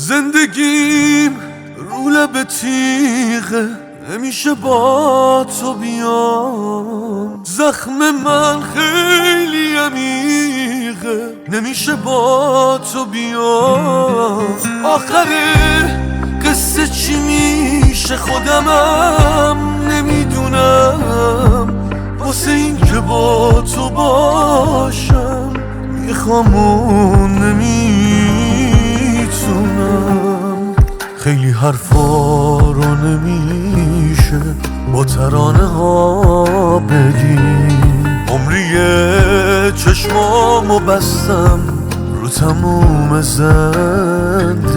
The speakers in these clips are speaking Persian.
زندگیم رو لب تیغه، نمیشه با تو بیام. زخم من خیلی عمیقه، نمیشه با تو بیام. آخر قصه چی میشه خودمم نمیدونم. واسه این که با تو باشم میخوام و نمیتونم. خیلی حرفا رو نمیشه با ترانه ها بگیم. عمریه چشمامو بستم رو تموم زندگی.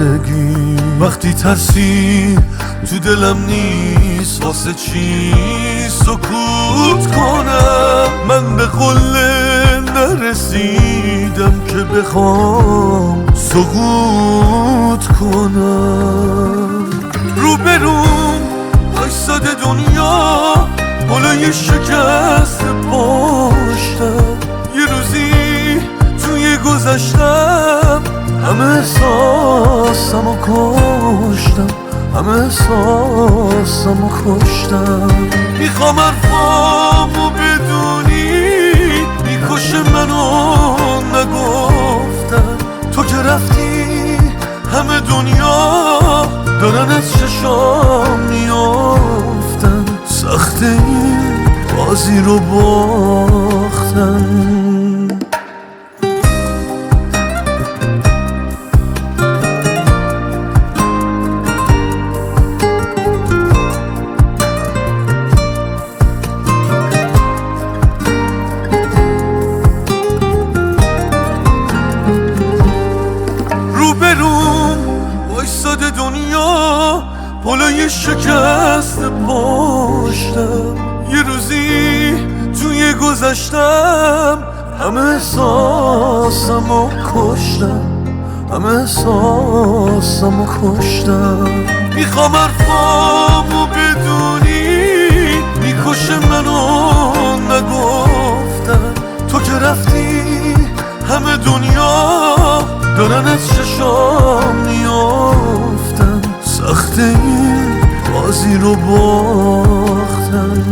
وقتی ترسی تو دلم نیست واسه چی سکوت کنم. من به قله نرسیدم که بخوام سقوط کنم. روبروم وایساده دنیا بالای شکست پشتم. یه روزی توی گذشتم همه احساسمو کشتم، همه احساسمو کشتم. میخوام حرفامو بدونی میکشه منو نگفتن. تو که رفتی همه دنیا دارن از چشام میافتن. سخت این بازی رو باختن. وایساده دنیا بالای شکست پشتم. یه روزی توی گذشتم همه احساسمو کشتم، همه احساسمو کشتم. میخوام حرفامو بدونی میکشه منو نگفتن. تو که رفتی همه دنیا دارن از چشام میافتن. سخت این بازی رو باختن.